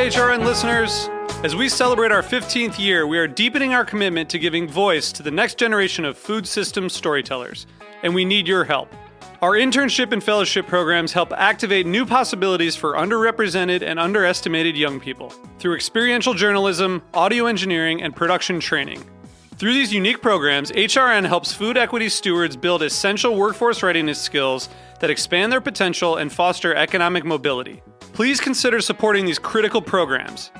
HRN listeners. As we celebrate our 15th year, we are deepening our commitment to giving voice to the next generation of food systems storytellers, and we need your help. Our internship and fellowship programs help activate new possibilities for underrepresented and underestimated young people through experiential journalism, audio engineering, and production training. Through these unique programs, HRN helps food equity stewards build essential workforce readiness skills that expand their potential and foster economic mobility. Please consider supporting these critical programs.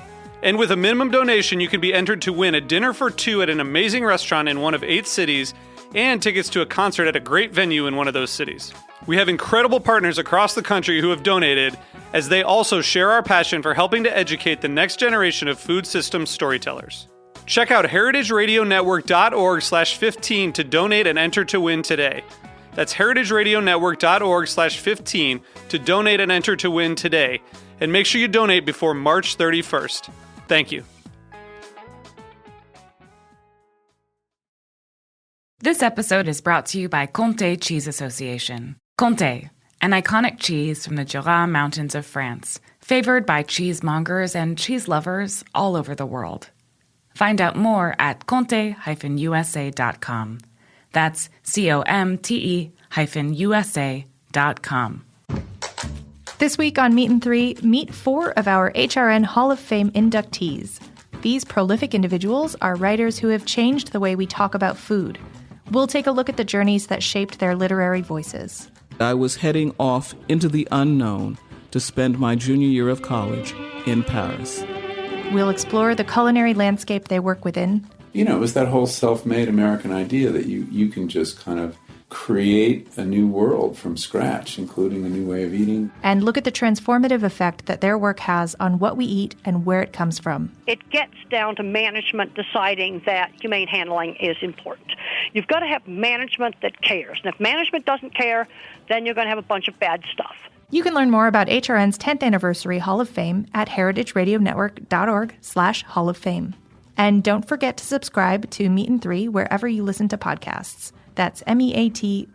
And with a minimum donation, you can be entered to win a dinner for two at an amazing restaurant in one of 8 cities and tickets to a concert at a great venue in one of those cities. We have incredible partners across the country who have donated, as they also share our passion for helping to educate the next generation of food systems storytellers. Check out heritageradionetwork.org/15 to donate and enter to win today. That's heritageradionetwork.org/15 to donate and enter to win today. And make sure you donate before March 31st. Thank you. This episode is brought to you by Comté Cheese Association. Comté, an iconic cheese from the Jura Mountains of France, favored by cheesemongers and cheese lovers all over the world. Find out more at comte-usa.com. That's COMTE-USA.com. This week on Meet and 3, meet 4 of our HRN Hall of Fame inductees. These prolific individuals are writers who have changed the way we talk about food. We'll take a look at the journeys that shaped their literary voices. I was heading off into the unknown to spend my junior year of college in Paris. We'll explore the culinary landscape they work within. You know, it was that whole self-made American idea that you can just kind of create a new world from scratch, including a new way of eating. And look at the transformative effect that their work has on what we eat and where it comes from. It gets down to management deciding that humane handling is important. You've got to have management that cares. And if management doesn't care, then you're going to have a bunch of bad stuff. You can learn more about HRN's 10th Anniversary Hall of Fame at heritageradionetwork.org/Hall of Fame. And don't forget to subscribe to Meet and 3 wherever you listen to podcasts. That's MEAT+THREE.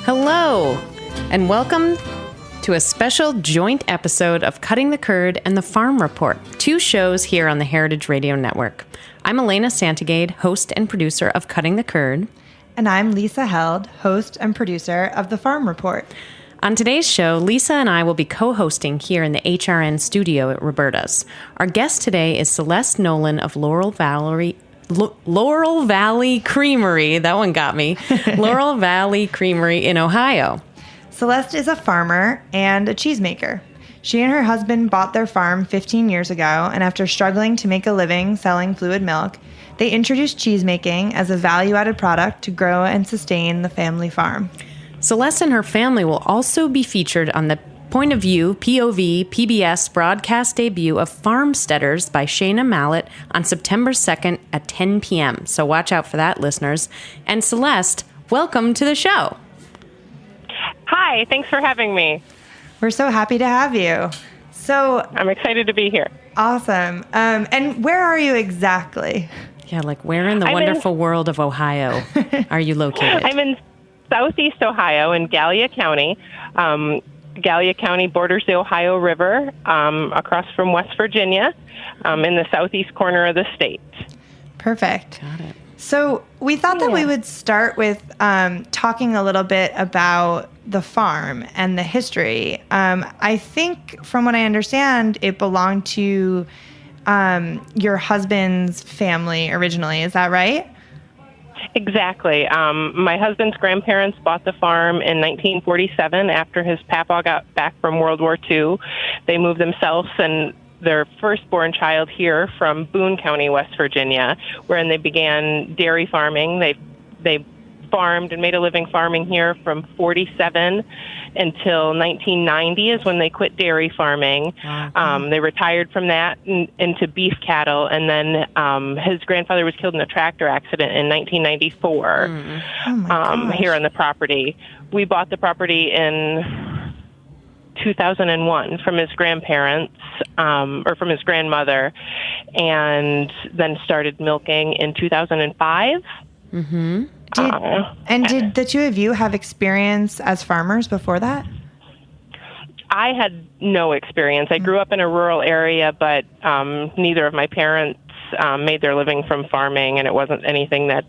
Hello, and welcome to a special joint episode of Cutting the Curd and the Farm Report, 2 shows here on the Heritage Radio Network. I'm Elena Santogade, host and producer of Cutting the Curd. And I'm Lisa Held, host and producer of the Farm Report. On today's show, Lisa and I will be co-hosting here in the HRN studio at Roberta's. Our guest today is Celeste Nolan of Laurel Valley Creamery. That one got me. Laurel Valley Creamery in Ohio. Celeste is a farmer and a cheesemaker. She and her husband bought their farm 15 years ago, and after struggling to make a living selling fluid milk, they introduced cheesemaking as a value-added product to grow and sustain the family farm. Celeste and her family will also be featured on the Point of View POV PBS broadcast debut of Farmsteaders by Shayna Mallett on September 2nd at 10 p.m. So watch out for that, listeners. And Celeste, welcome to the show. Hi, thanks for having me. We're so happy to have you. So I'm excited to be here. Awesome. And where are you exactly? Yeah, like where in the wonderful world of Ohio are you located? I'm in southeast Ohio in Gallia County. Gallia County borders the Ohio River across from West Virginia in the southeast corner of the state. Perfect. Got it. So we thought that we would start with talking a little bit about the farm and the history. I think from what I understand, it belonged to your husband's family originally. Is that right? Exactly. My husband's grandparents bought the farm in 1947 after his papa got back from World War II. They moved themselves and their firstborn child here from Boone County, West Virginia, wherein they began dairy farming. They farmed and made a living farming here from 47 until 1990 is when they quit dairy farming. They retired from that into beef cattle, and then his grandfather was killed in a tractor accident in 1994 here on the property. We bought the property in 2001 from his grandparents, or from his grandmother, and then started milking in 2005. Mm-hmm. Did the two of you have experience as farmers before that? I had no experience. I grew up in a rural area, but neither of my parents made their living from farming, and it wasn't anything that,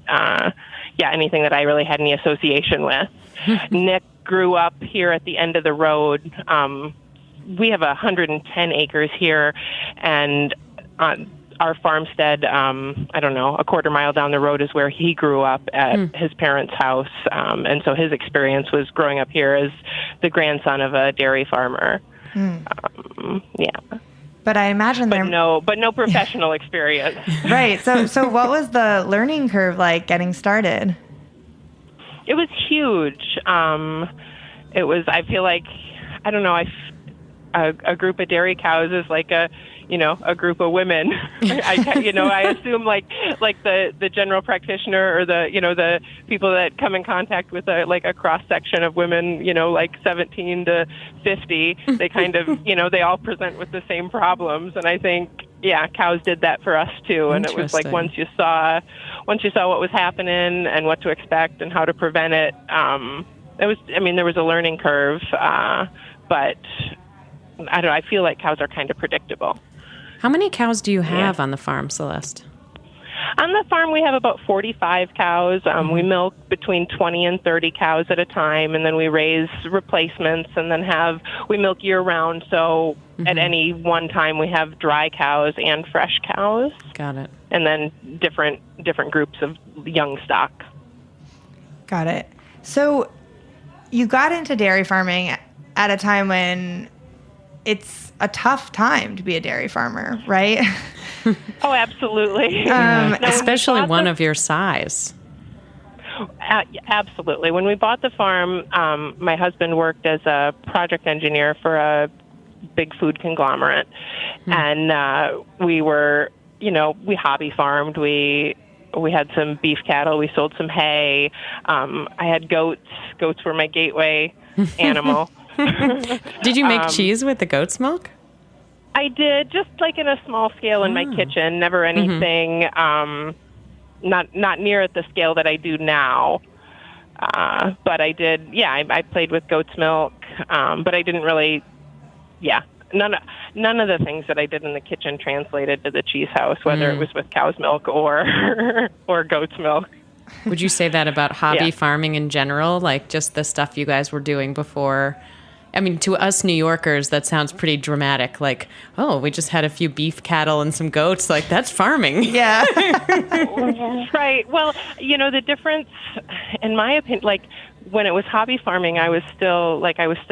anything that I really had any association with. Nick grew up here at the end of the road. We have 110 acres here, and our farmstead, a quarter mile down the road is where he grew up at his parents' house. And so his experience was growing up here as the grandson of a dairy farmer. But I imagine but no professional experience. Right. So what was the learning curve like getting started? It was huge. It was, I feel like, I don't know, a group of dairy cows is like a group of women. I assume like the general practitioner or the people that come in contact with a cross section of women, like 17 to 50, they kind of, they all present with the same problems. And I think, cows did that for us too. And it was like once you saw what was happening and what to expect and how to prevent it, there was a learning curve, but I feel like cows are kind of predictable. How many cows do you have on the farm, Celeste? On the farm, we have about 45 cows. We milk between 20 and 30 cows at a time, and then we raise replacements, and then we milk year-round. So at any one time, we have dry cows and fresh cows. Got it. And then different groups of young stock. Got it. So you got into dairy farming at a time when it's a tough time to be a dairy farmer, right? Oh, absolutely. Especially one of your size. Absolutely. When we bought the farm, my husband worked as a project engineer for a big food conglomerate. And we were, we hobby farmed. We had some beef cattle. We sold some hay. I had goats. Goats were my gateway animal. Did you make cheese with the goat's milk? I did, just like in a small scale in my kitchen. Never anything, not near at the scale that I do now. But I did, I played with goat's milk, but I didn't really, none of the things that I did in the kitchen translated to the cheese house, whether it was with cow's milk or goat's milk. Would you say that about hobby farming in general, like just the stuff you guys were doing before? I mean, to us New Yorkers, that sounds pretty dramatic. Like, oh, we just had a few beef cattle and some goats. Like, that's farming. Yeah. Right. Well, the difference, in my opinion, like when it was hobby farming, I was still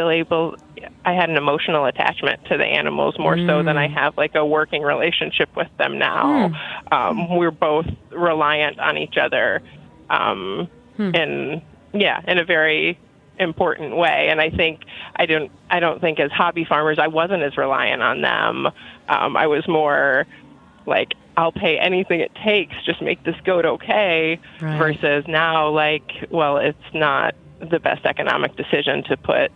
able, I had an emotional attachment to the animals more so than I have like a working relationship with them now. We're both reliant on each other in a very important way. And I think I don't think as hobby farmers I wasn't as reliant on them. I was more like, I'll pay anything it takes, just make this goat okay, versus now it's not the best economic decision to put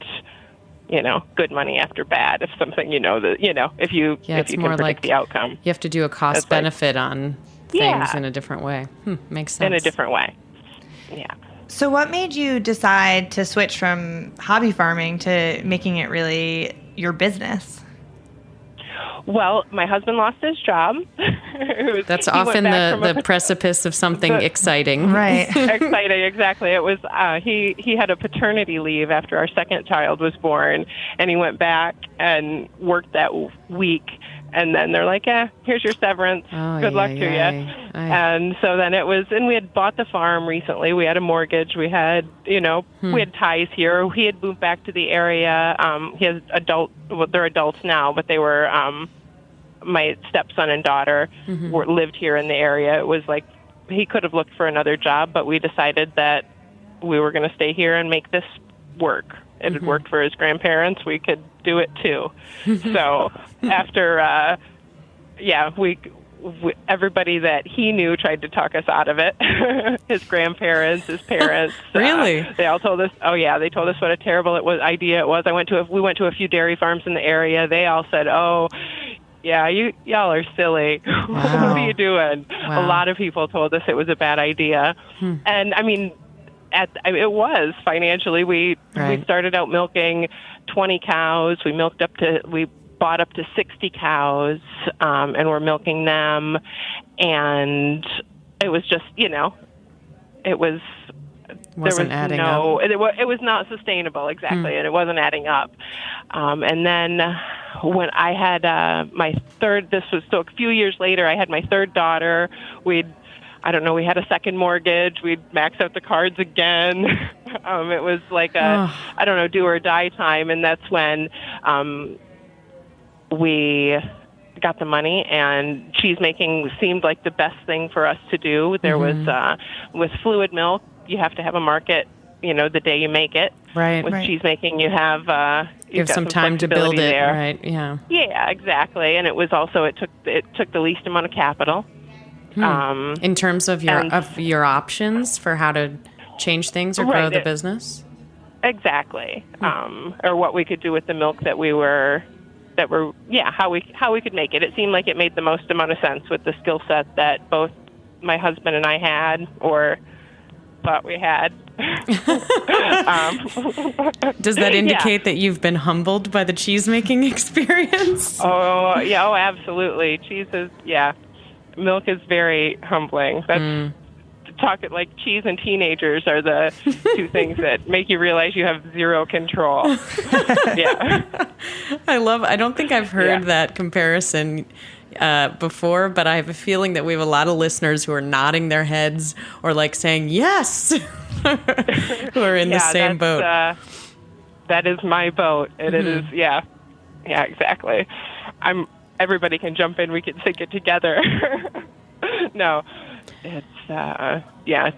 good money after bad if something if you can predict the outcome. You have to do a cost benefit on things in a different way. Makes sense. In a different way. Yeah. So what made you decide to switch from hobby farming to making it really your business? Well, my husband lost his job. That's often the precipice of something exciting. Right. Exciting, exactly. It was he had a paternity leave after our second child was born, and he went back and worked that week. And then they're like, here's your severance. Good luck to you. And so then it was, and we had bought the farm recently. We had a mortgage. We had, we had ties here. He had moved back to the area. He has they're adults now, but they were, my stepson and daughter lived here in the area. It was like, he could have looked for another job, but we decided that we were going to stay here and make this work. It had worked for his grandparents. We could do it too. So after, everybody that he knew tried to talk us out of it. His grandparents, his parents. Really? They all told us, oh yeah, they told us what a terrible idea it was. We went to a few dairy farms in the area. They all said, oh, yeah, y'all are silly. Wow. What are you doing? Wow. A lot of people told us it was a bad idea. And I mean, it was financially. We started out milking 20 cows. We bought up to 60 cows, and we're milking them. And it was just, it was. Wasn't there was adding up. It was not sustainable, exactly, and it wasn't adding up. And then when I had my third, this was still a few years later, I had my third daughter. We had a second mortgage. We'd max out the cards again. It was like do or die time, and that's when we got the money, and cheesemaking seemed like the best thing for us to do. There was, with fluid milk, you have to have a market, the day you make it. Right. With cheesemaking, you have you have some time to build it. There. Right. Yeah. Yeah, exactly. And it was also it took the least amount of capital. In terms of your options for how to change things or grow the business. Exactly. Or what we could do with the milk how we could make it. It seemed like it made the most amount of sense with the skill set that both my husband and I had, or thought we had. Does that indicate that you've been humbled by the cheesemaking experience? Oh, yeah. Oh, absolutely. Milk is very humbling. That's talking like cheese and teenagers are the two things that make you realize you have zero control. Yeah. I don't think I've heard that comparison before, but I have a feeling that we have a lot of listeners who are nodding their heads or like saying yes, who are in the same boat. That is my boat. And it is, yeah, exactly. Everybody can jump in. We can sink it together. No, it's,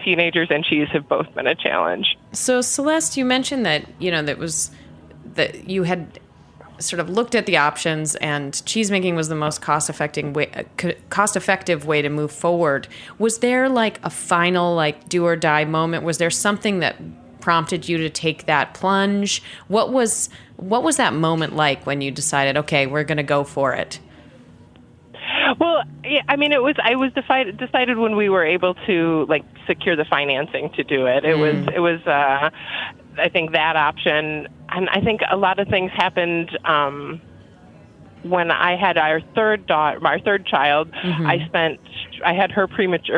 teenagers and cheese have both been a challenge. So Celeste, you mentioned that, that you had sort of looked at the options, and cheesemaking was the most cost-effective way to move forward. Was there like a final do or die moment? Was there something that prompted you to take that plunge? What was that moment like when you decided, okay, we're going to go for it? Well, yeah, I mean, it was decided when we were able to secure the financing to do it. It was I think that option, and I think a lot of things happened when I had our third child. I had her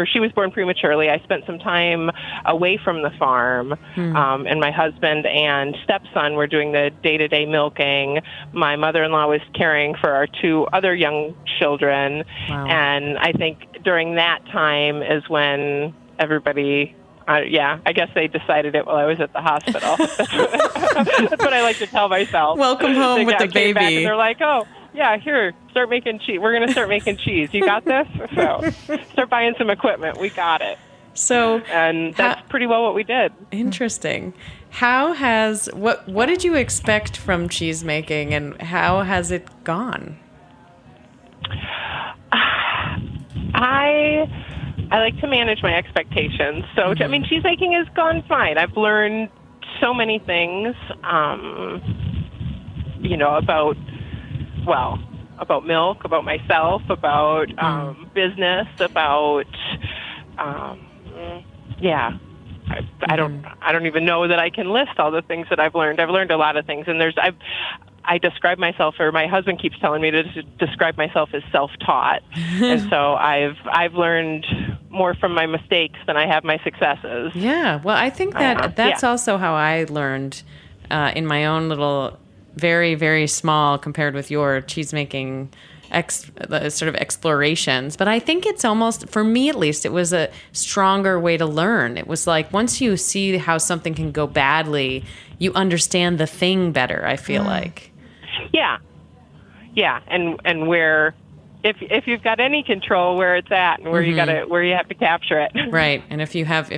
she was born prematurely. I spent some time away from the farm, and my husband and stepson were doing the day-to-day milking. My mother-in-law was caring for our two other young children. Wow. And I think during that time is when everybody, I guess they decided it while I was at the hospital. That's what I like to tell myself. Welcome home with the baby. Back and they're like, oh, yeah, here, start making cheese. We're going to start making cheese. You got this? So start buying some equipment. We got it. And that's pretty well what we did. Interesting. What did you expect from cheesemaking, and how has it gone? I like to manage my expectations. So, I mean, cheesemaking has gone fine. I've learned so many things, about milk, about myself, about business, about, I don't even know that I can list all the things that I've learned. I've learned a lot of things, and I describe myself, or my husband keeps telling me to describe myself as self-taught. And so I've learned more from my mistakes than I have my successes. Yeah, well, I think that's also how I learned in my own little, very, very small, compared with your cheesemaking sort of explorations. But I think it's almost, for me at least, it was a stronger way to learn. It was like once you see how something can go badly, you understand the thing better, I feel like. Yeah, and where if you've got any control, where it's at and where you have to capture it. Right, and if you have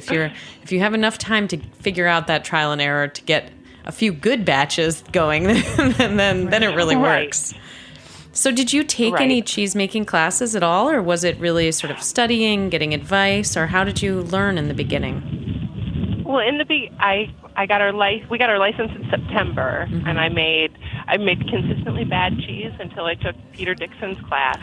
enough time to figure out that trial and error to get a few good batches going, then it really works. So did you take Right. any cheesemaking classes at all, or was it really sort of studying, getting advice, or how did you learn in the beginning? Well, we got our license in September, and I made consistently bad cheese until I took Peter Dixon's class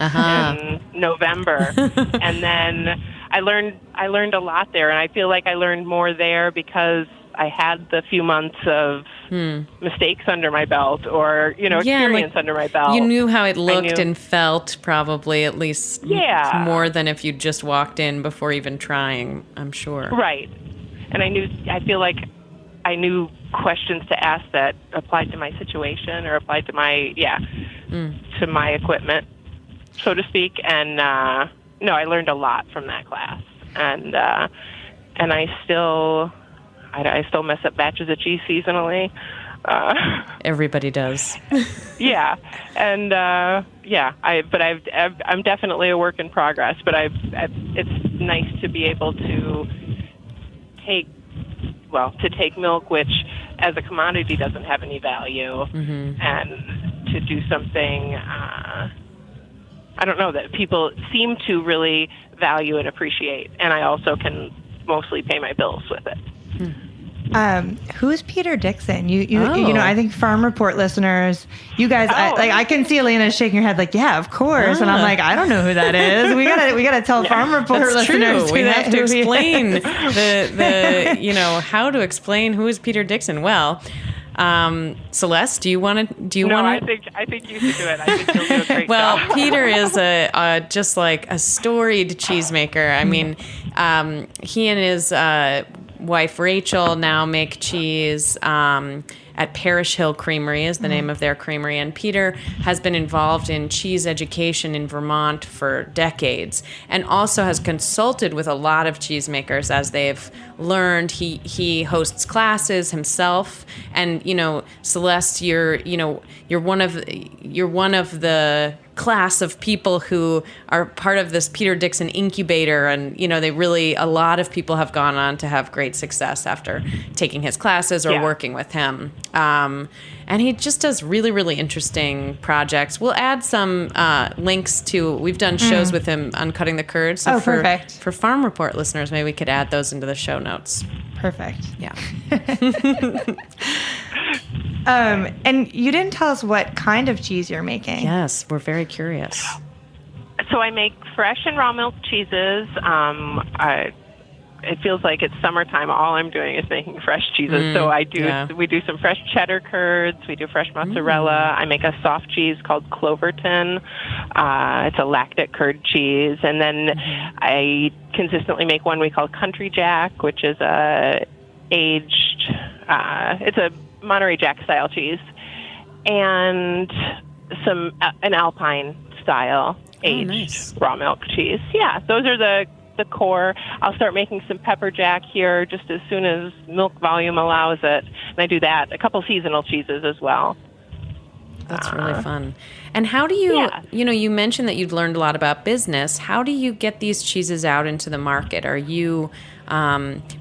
in November, and then I learned a lot there, and I feel like I learned more there because I had the few months of mistakes under my belt, or experience under my belt. You knew how it looked and felt, probably, at least more than if you just walked in before even trying, I'm sure. Right. And I feel like I knew questions to ask that applied to my situation or applied to my to my equipment, so to speak. And I learned a lot from that class, and I still mess up batches of cheese seasonally. Everybody does. Yeah, and I'm definitely a work in progress. But it's nice to be able to take milk, which as a commodity doesn't have any value, and to do something, I don't know, that people seem to really value and appreciate, and I also can mostly pay my bills with it. Who is Peter Dixon? You know, I think Farm Report listeners, you guys, I can see Elena shaking her head like, yeah, of course. And I'm like, I don't know who that is. We gotta tell Farm Report listeners. True. We have to explain the how to explain who is Peter Dixon. Well, Celeste, do you want to? I think you should do it. I think you'll do a great well, job. Peter is just like a storied cheesemaker. I mean, he and his wife Rachel now make cheese at Parish Hill Creamery is the name of their creamery, and Peter has been involved in cheese education in Vermont for decades, and also has consulted with a lot of cheesemakers as they've learned. He hosts classes himself, and Celeste, you're one of the class of people who are part of this Peter Dixon incubator, and a lot of people have gone on to have great success after taking his classes or working with him. And he just does really, really interesting projects. We'll add some links to, we've done shows with him on Cutting the Curd. So perfect. For Farm Report listeners, maybe we could add those into the show notes. Perfect. Yeah. And you didn't tell us what kind of cheese you're making. Yes, we're very curious. So I make fresh and raw milk cheeses. It feels like it's summertime. All I'm doing is making fresh cheeses. So we do some fresh cheddar curds. We do fresh mozzarella. I make a soft cheese called Cloverton. It's a lactic curd cheese. And then I consistently make one we call Country Jack, which is it's a Monterey Jack style cheese, and an Alpine style aged raw milk cheese. Yeah, those are the core. I'll start making some pepper jack here just as soon as milk volume allows it, and I do that. A couple seasonal cheeses as well. That's really fun. And how do you, you mentioned that you've learned a lot about business. How do you get these cheeses out into the market? Are you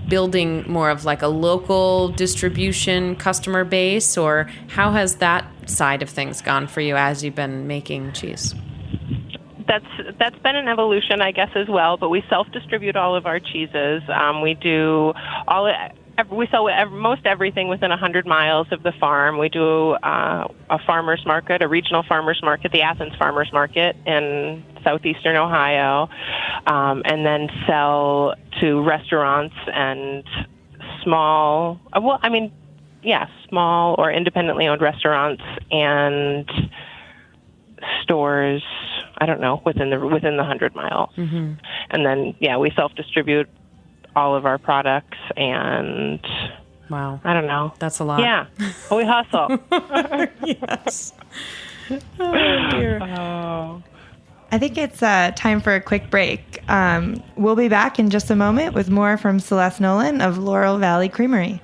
building more of like a local distribution customer base, or how has that side of things gone for you as you've been making cheese? That's been an evolution, I guess, as well. But we self-distribute all of our cheeses. We sell most everything within 100 miles of the farm. We do a farmers market, a regional farmers market, the Athens Farmers Market in southeastern Ohio, and then sell to restaurants and small or independently owned restaurants and stores. I don't know, within the 100 miles. And then we self-distribute all of our products, and wow, I don't know. That's a lot. Yeah, we hustle. Yes. Oh dear. Oh. I think it's time for a quick break. We'll be back in just a moment with more from Celeste Nolan of Laurel Valley Creamery.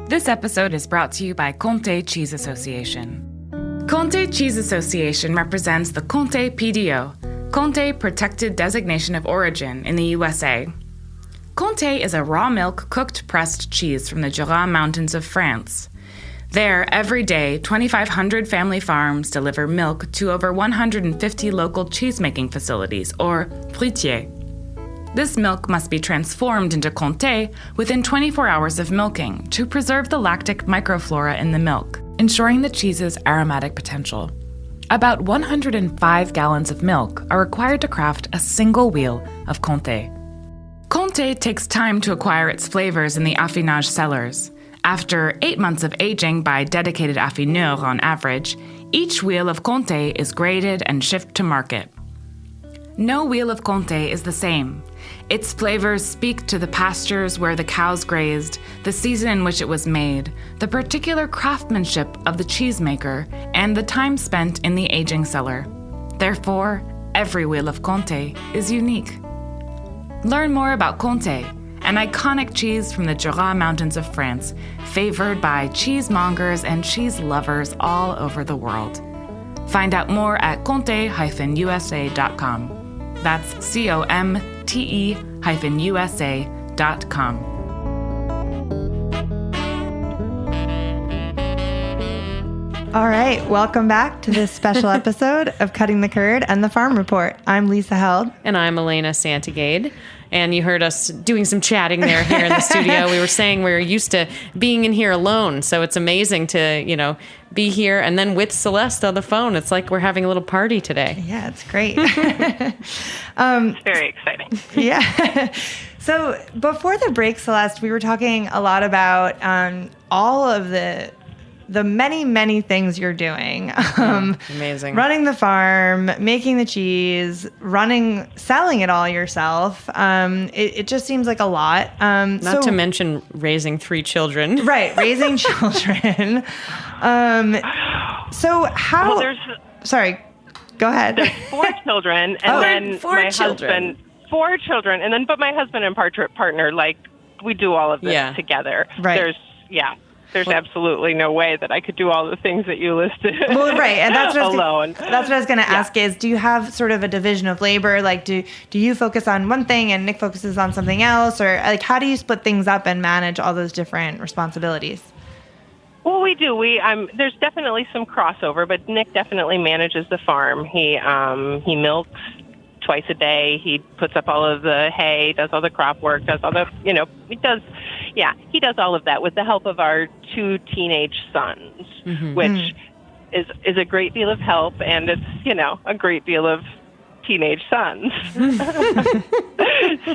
This episode is brought to you by Comté Cheese Association. Comté Cheese Association represents the Comté PDO, Comté Protected Designation of Origin in the USA. Comté is a raw milk cooked pressed cheese from the Jura Mountains of France. There, every day, 2,500 family farms deliver milk to over 150 local cheesemaking facilities, or fruitiers. This milk must be transformed into Comté within 24 hours of milking to preserve the lactic microflora in the milk, ensuring the cheese's aromatic potential. About 105 gallons of milk are required to craft a single wheel of Comté. Comté takes time to acquire its flavors in the affinage cellars. After 8 months of aging by dedicated affineurs on average, each wheel of Comté is graded and shipped to market. No wheel of Comté is the same. Its flavors speak to the pastures where the cows grazed, the season in which it was made, the particular craftsmanship of the cheesemaker, and the time spent in the aging cellar. Therefore, every wheel of Comté is unique. Learn more about Comté, an iconic cheese from the Jura Mountains of France, favored by cheesemongers and cheese lovers all over the world. Find out more at comte-usa.com. That's COMTE-USA.com. All right, welcome back to this special episode of Cutting the Curd and the Farm Report. I'm Lisa Held. And I'm Elena Santogade. And you heard us doing some chatting there here in the studio. We were saying we're used to being in here alone. So it's amazing to, be here and then with Celeste on the phone. It's like we're having a little party today. Yeah, it's great. It's very exciting. Yeah. So before the break, Celeste, we were talking a lot about all of the many, many things you're doing. Amazing. Running the farm, making the cheese, selling it all yourself. It just seems like a lot. Not to mention raising 3 children. Right, raising children. So how... Well, sorry, go ahead. There's 4 children, and then my husband... 4 children, and then but my husband and partner, we do all of this together. Right. There's absolutely no way that I could do all the things that you listed. Well, right, and that's what alone. That's what I was going to ask is, do you have sort of a division of labor? Like, do you focus on one thing and Nick focuses on something else, or how do you split things up and manage all those different responsibilities? Well, we do. There's definitely some crossover, but Nick definitely manages the farm. He milks twice a day. He puts up all of the hay, does all the crop work, does all the, he does all of that with the help of our 2 teenage sons, which is a great deal of help, and it's, a great deal of teenage sons.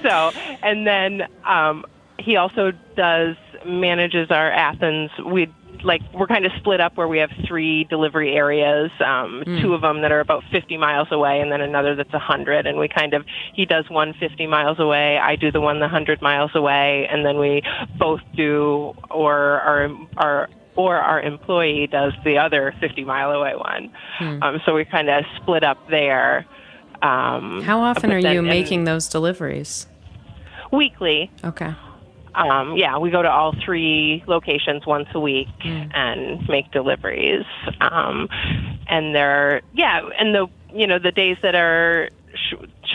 So, and then he also manages our Athens. We're kind of split up where we have 3 delivery areas, 2 of them that are about 50 miles away, and then another that's 100. And he does one 50 miles away, I do the one 100 miles away, and then we both do, or our employee does the other 50-mile away one. So we kind of split up there. How often are you making those deliveries? Weekly. Okay. We go to all 3 locations once a week and make deliveries. And the days that are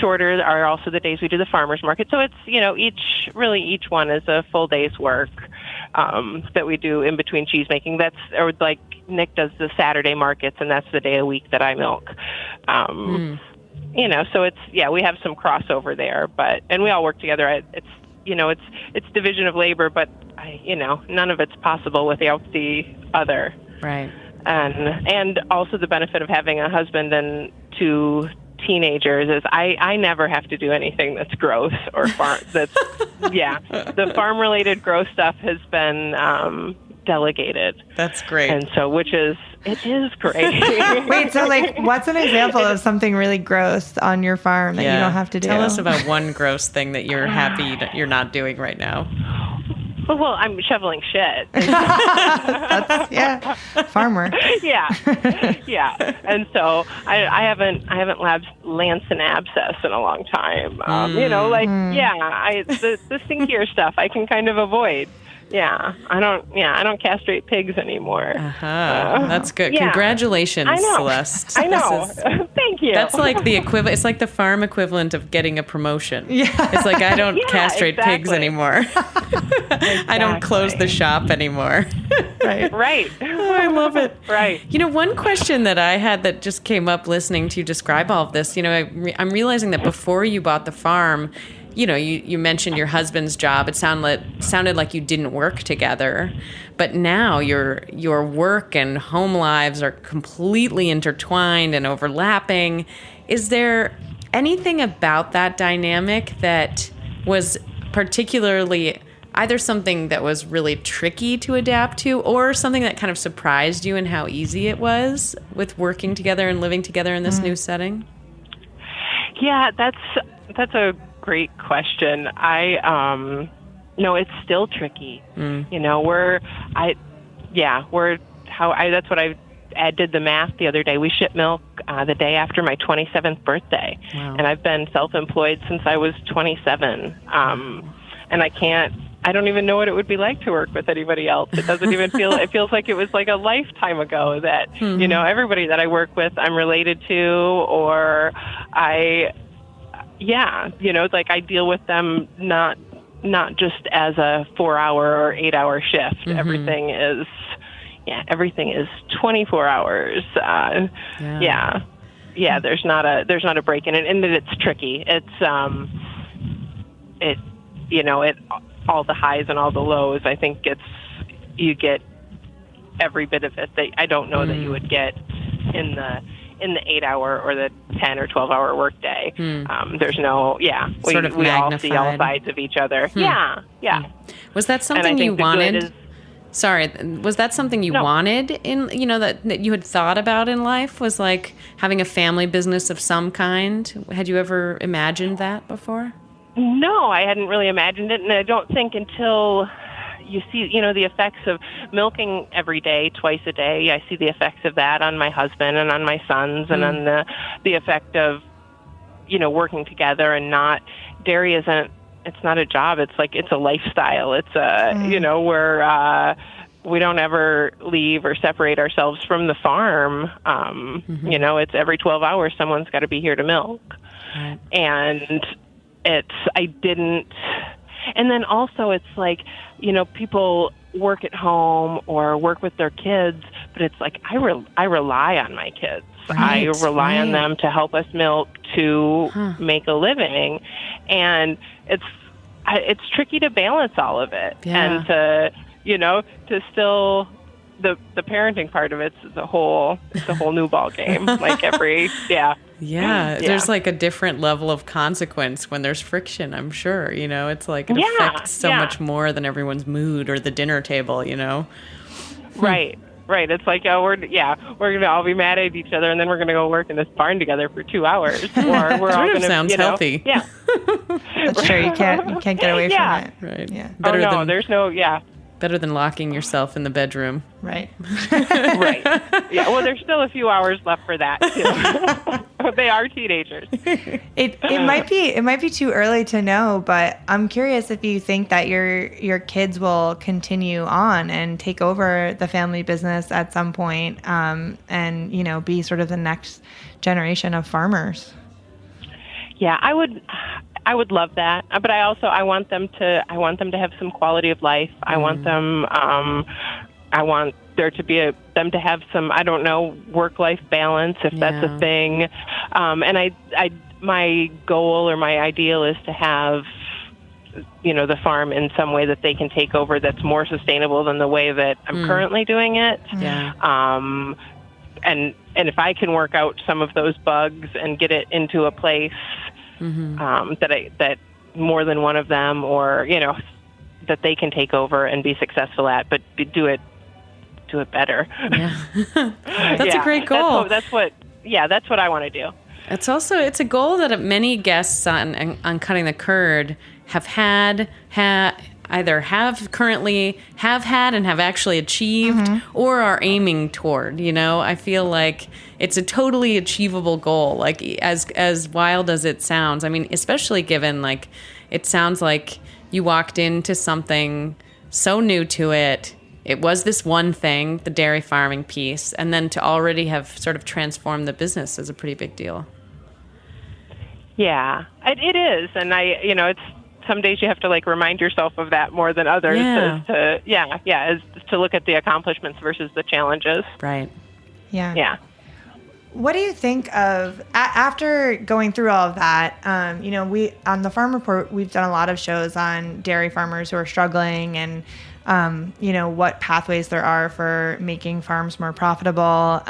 shorter are also the days we do the farmers market. So it's, each one is a full day's work that we do in between cheesemaking. Nick does the Saturday markets, and that's the day a week that I milk. So it's, we have some crossover there, and we all work together. It's division of labor, but none of it's possible without the other. Right. And also the benefit of having a husband and 2 teenagers is I never have to do anything that's gross or farm. The farm related gross stuff has been delegated. That's great. And so, it is great. Wait, so what's an example of something really gross on your farm that you don't have to do? Tell us about one gross thing that you're happy that you're not doing right now. Well, I'm shoveling shit. That's, farm work. Yeah. And so I haven't lanced an abscess in a long time. The stinkier stuff I can kind of avoid. I don't castrate pigs anymore. That's good. Yeah. Congratulations, I know. Celeste. I know. Thank you. That's like the equivalent. It's like the farm equivalent of getting a promotion. Yeah. It's like I don't castrate pigs exactly. anymore. I don't close the shop anymore. Right. Oh, I love it. Right. One question that I had that just came up listening to you describe all of this, I'm realizing that before you bought the farm, you mentioned your husband's job. It sounded like you didn't work together, but now your work and home lives are completely intertwined and overlapping. Is there anything about that dynamic that was particularly either something that was really tricky to adapt to or something that kind of surprised you in how easy it was with working together and living together in this new setting? Yeah, that's a great question. No, it's still tricky. That's what I did the math the other day. We ship milk the day after my 27th birthday. Wow. And I've been self-employed since I was 27. And I don't even know what it would be like to work with anybody else. It doesn't even it feels like it was like a lifetime ago that, everybody that I work with, I'm related to, or like I deal with them not just as a 4-hour or 8-hour shift. Mm-hmm. Everything is 24 hours. There's not a break in it, and that it's tricky. It's all the highs and all the lows. I think you get every bit of it that I don't know that you would get in the 8-hour or the 10 or 12-hour workday. There's no, we all see all sides of each other. Yeah. Was that something you wanted? Was that something you wanted in, that you had thought about in life, was like having a family business of some kind? Had you ever imagined that before? No, I hadn't really imagined it, and I don't think until you see, the effects of milking every day, twice a day. I see the effects of that on my husband and on my sons, and on the effect of, working together and not, dairy isn't, it's not a job. It's like, it's a lifestyle. It's we don't ever leave or separate ourselves from the farm. It's every 12 hours, someone's got to be here to milk. Right. And and then also it's like, people work at home or work with their kids, but it's like, I rely on my kids. Right, I rely on them to help us milk, to make a living. And it's tricky to balance all of it. Yeah. And to still, the parenting part of it's a whole new ball game. Like there's like a different level of consequence when there's friction, I'm sure. It's like it affects so much more than everyone's mood or the dinner table, Right. It's like, we're going to all be mad at each other, and then we're going to go work in this barn together for 2 hours. Or we're all going to, sounds healthy. Yeah. That's true. You can't get away from it. Right. Yeah. There's no. Better than locking yourself in the bedroom. Right. Right. Yeah. Well, there's still a few hours left for that too. They are teenagers. It might be too early to know, but I'm curious if you think that your kids will continue on and take over the family business at some point, and be sort of the next generation of farmers. Yeah, I would love that, but I want them to have some quality of life. I want them. I want there to be them to have some, I don't know, work-life balance, if that's a thing. And my goal or my ideal is to have, the farm in some way that they can take over that's more sustainable than the way that I'm currently doing it. Yeah. And if I can work out some of those bugs and get it into a place that more than one of them, or that they can take over and be successful at, but do it better. Yeah. That's a great goal. That's what I want to do. It's a goal that many guests on Cutting the Curd have either have currently have had and have actually achieved or are aiming toward. I feel like it's a totally achievable goal, like as wild as it sounds. I mean, especially given like it sounds like you walked into something so new to it. It was this one thing, the dairy farming piece, and then to already have sort of transformed the business is a pretty big deal. Yeah, it is. And it's some days you have to like remind yourself of that more than others. Yeah. As to look at the accomplishments versus the challenges. Right. Yeah. Yeah. What do you think of after going through all of that? We on the Farm Report, we've done a lot of shows on dairy farmers who are struggling and what pathways there are for making farms more profitable.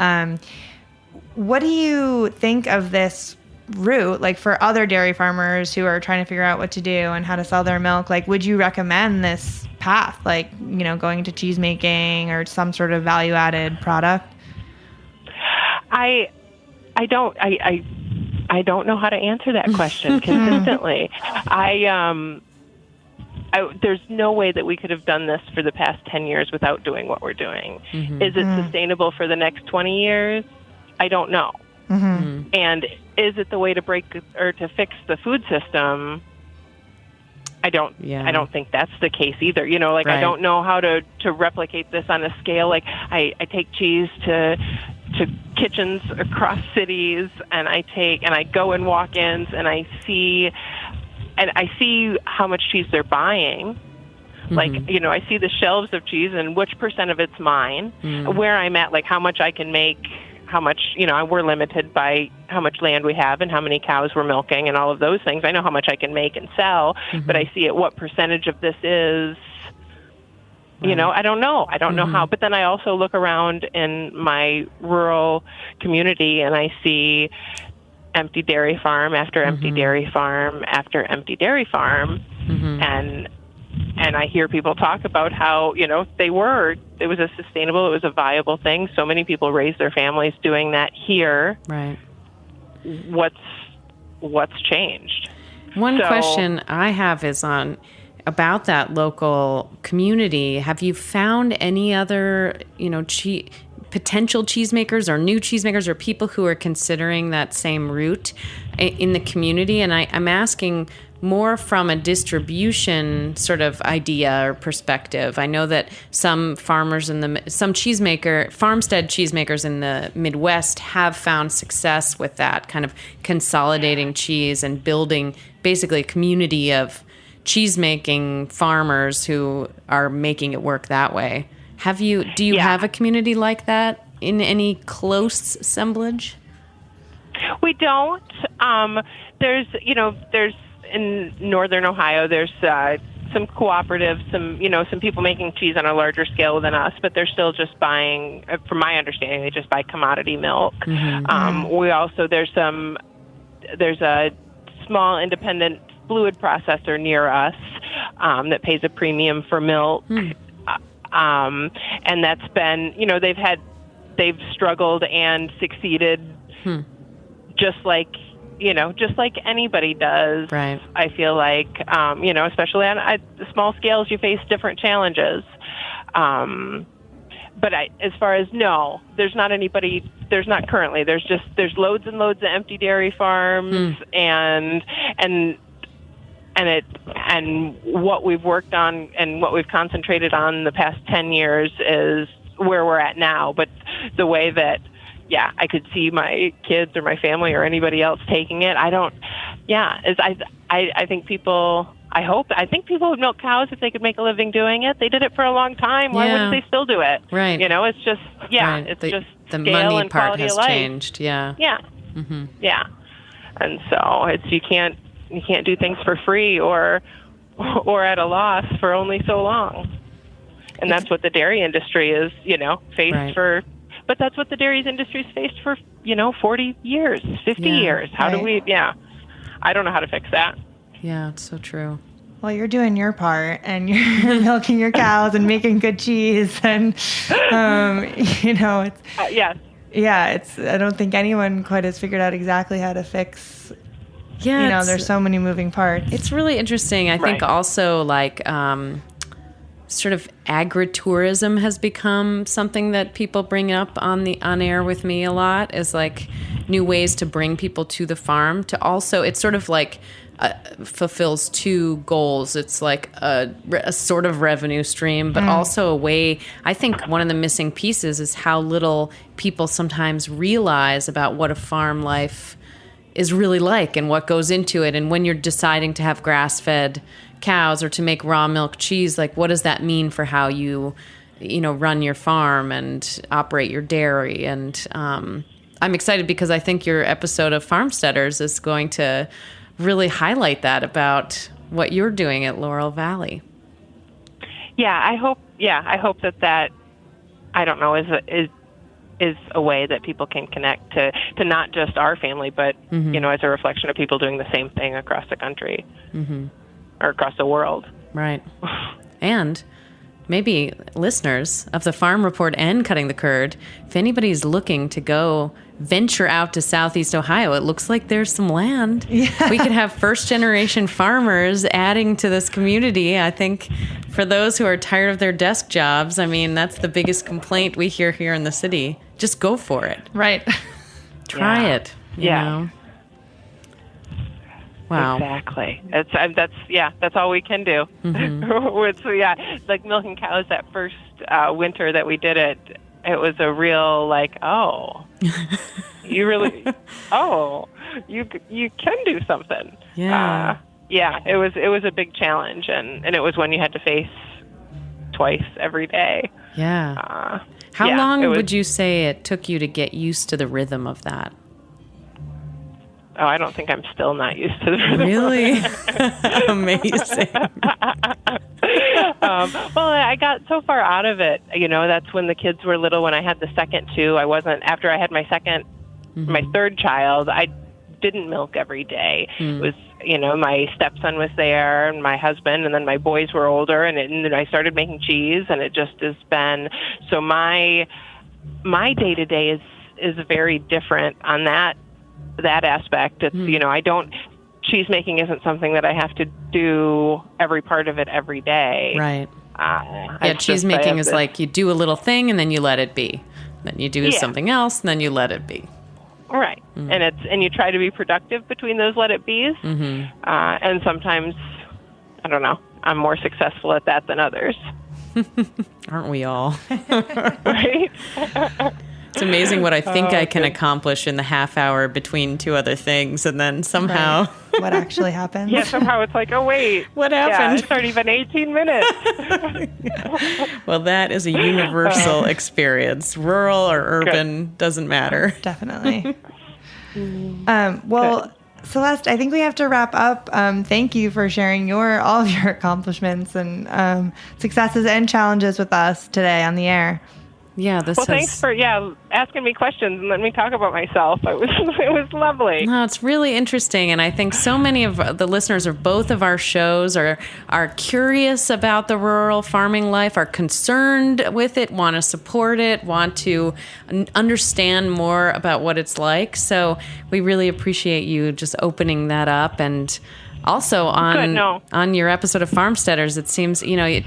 What do you think of this route, like for other dairy farmers who are trying to figure out what to do and how to sell their milk? Like, would you recommend this path, like, going into cheesemaking or some sort of value-added product? I don't know how to answer that question consistently. There's no way that we could have done this for the past 10 years without doing what we're doing. Mm-hmm. Is it sustainable for the next 20 years? I don't know. Mm-hmm. And is it the way to break or to fix the food system? I don't think that's the case either. Right. I don't know how to replicate this on a scale. Like I take cheese to kitchens across cities, and I go in walk-ins, and I see how much cheese they're buying. Mm-hmm. Like, I see the shelves of cheese and which percent of it's mine, where I'm at, like how much I can make, how much, we're limited by how much land we have and how many cows we're milking and all of those things. I know how much I can make and sell, but I see what percentage of this is, I don't know. I don't know how. But then I also look around in my rural community and I see empty dairy farm after empty dairy farm after empty dairy farm. And I hear people talk about how, it was a sustainable, it was a viable thing. So many people raise their families doing that here. Right. What's changed? One question I have is about that local community. Have you found any other, potential cheesemakers or new cheesemakers or people who are considering that same route in the community? And I'm asking more from a distribution sort of idea or perspective. I know that some farmers farmstead cheesemakers in the Midwest have found success with that, kind of consolidating cheese and building basically a community of cheesemaking farmers who are making it work that way. Do you have a community like that in any close assemblage? We don't. There's in northern Ohio, there's some cooperatives, some people making cheese on a larger scale than us, but they're still just buying, from my understanding, they just buy commodity milk. We also, there's a small independent fluid processor near us that pays a premium for milk. And that's been, they've struggled and succeeded just like anybody does. Right. I feel like, especially on small scales, you face different challenges. But as far as there's not anybody, there's not currently, there's loads and loads of empty dairy farms and what we've worked on and what we've concentrated on the past 10 years is where we're at now. But the way that, I could see my kids or my family or anybody else taking it, I think people would milk cows if they could make a living doing it. They did it for a long time. Why wouldn't they still do it? Right. It's just, right. It's just the scale money and part quality has of life. changed. Yeah. Yeah. Yeah. And so you can't do things for free or at a loss for only so long. And that's what the dairy industry is, faced for. But that's what the dairy industry's faced for, 40 years, 50 years. How do we? Yeah. I don't know how to fix that. Yeah, it's so true. Well, you're doing your part, and you're milking your cows and making good cheese, and it's yes. Yeah, I don't think anyone quite has figured out exactly how to fix. Yeah, there's so many moving parts. It's really interesting. I think also sort of agritourism has become something that people bring up on air with me a lot, is like new ways to bring people to the farm. To also, it's sort of like fulfills two goals. It's like a sort of revenue stream, but also a way. I think one of the missing pieces is how little people sometimes realize about what a farm life is really like and what goes into it. And when you're deciding to have grass-fed cows or to make raw milk cheese, like what does that mean for how you run your farm and operate your dairy? And I'm excited because I think your episode of Farmsteaders is going to really highlight that about what you're doing at Laurel Valley. I hope that I don't know, is a way that people can connect to not just our family, but as a reflection of people doing the same thing across the country. Or across the world. Right. And maybe listeners of the Farm Report and Cutting the Curd, if anybody's looking to go venture out to Southeast Ohio, it looks like there's some land. Yeah. We could have first-generation farmers adding to this community. I think for those who are tired of their desk jobs, I mean, that's the biggest complaint we hear here in the city. Just go for it. Right. Try it. You know? Wow. Exactly. That's all we can do. It's like milking cows that first winter that we did it. It was a real you really, you can do something. Yeah. It was a big challenge, and it was one you had to face twice every day. Yeah. How long would you say it took you to get used to the rhythm of that? Oh, I don't think I'm still not used to the rhythm. Really? Amazing. Well, I got so far out of it. That's when the kids were little, when I had the second two. After I had my third child, I didn't milk every day. It was, my stepson was there and my husband, and then my boys were older, and then I started making cheese, and it just has been, so my day-to-day is very different on that aspect. It's, cheesemaking isn't something that I have to do every part of it every day. Right. Cheesemaking is like you do a little thing and then you let it be. Then you do something else and then you let it be. Right. And you try to be productive between those let it be's. And sometimes, I don't know, I'm more successful at that than others. Aren't we all? Right? It's amazing what I think I can accomplish in the half hour between two other things, and then somehow... Right. What actually happens? Yeah, somehow it's like, oh, wait. What happened? It's already been 18 minutes. Well, that is a universal experience. Rural or urban, doesn't matter. Definitely. Well, Celeste, I think we have to wrap up. Thank you for sharing all of your accomplishments and successes and challenges with us today on the air. Yeah, thanks for asking me questions and letting me talk about myself. It was lovely. No, it's really interesting, and I think so many of the listeners of both of our shows are curious about the rural farming life, are concerned with it, want to support it, want to understand more about what it's like. So we really appreciate you just opening that up. And also on your episode of Farmsteaders, it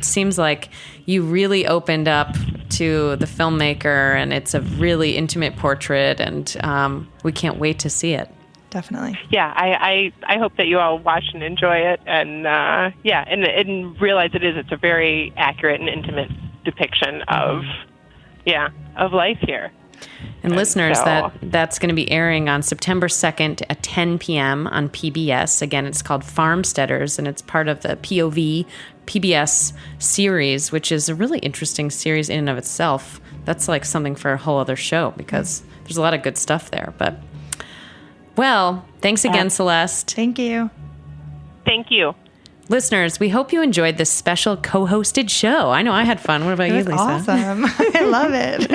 seems like you really opened up to the filmmaker, and it's a really intimate portrait, and we can't wait to see it. Definitely. Yeah, I hope that you all watch and enjoy it, and and realize it's a very accurate and intimate depiction of life here. And listeners, that's going to be airing on September 2nd at 10 p.m. on PBS. Again, it's called Farmsteaders, and it's part of the POV PBS series, which is a really interesting series in and of itself. That's like something for a whole other show because there's a lot of good stuff there. But, well, thanks again, Celeste. Thank you. Thank you. Listeners, we hope you enjoyed this special co-hosted show. I know I had fun. What about you, Lisa? Awesome. I love it.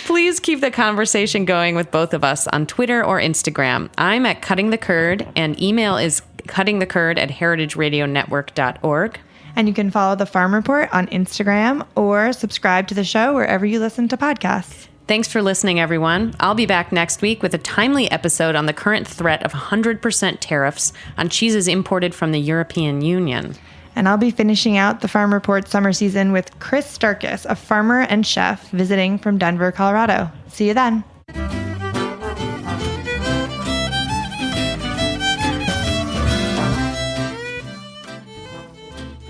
Please keep the conversation going with both of us on Twitter or Instagram. I'm at Cutting the Curd, and email is cuttingthecurd@heritageradionetwork.org. And you can follow the Farm Report on Instagram or subscribe to the show wherever you listen to podcasts. Thanks for listening, everyone. I'll be back next week with a timely episode on the current threat of 100% tariffs on cheeses imported from the European Union. And I'll be finishing out the Farm Report summer season with Chris Starkis, a farmer and chef visiting from Denver, Colorado. See you then.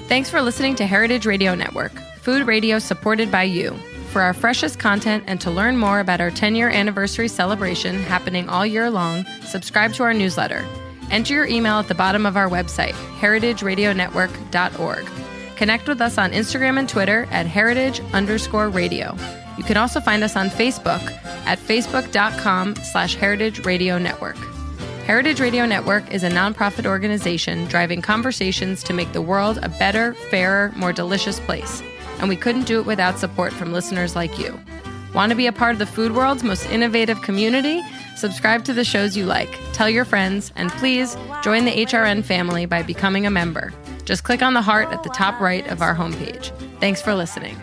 Thanks for listening to Heritage Radio Network, food radio supported by you. For our freshest content and to learn more about our 10-year anniversary celebration happening all year long, subscribe to our newsletter. Enter your email at the bottom of our website, heritageradionetwork.org. Connect with us on Instagram and Twitter at heritage_radio. You can also find us on Facebook at facebook.com/Heritage Radio Network. Heritage Radio Network is a nonprofit organization driving conversations to make the world a better, fairer, more delicious place. And we couldn't do it without support from listeners like you. Want to be a part of the food world's most innovative community? Subscribe to the shows you like, tell your friends, and please join the HRN family by becoming a member. Just click on the heart at the top right of our homepage. Thanks for listening.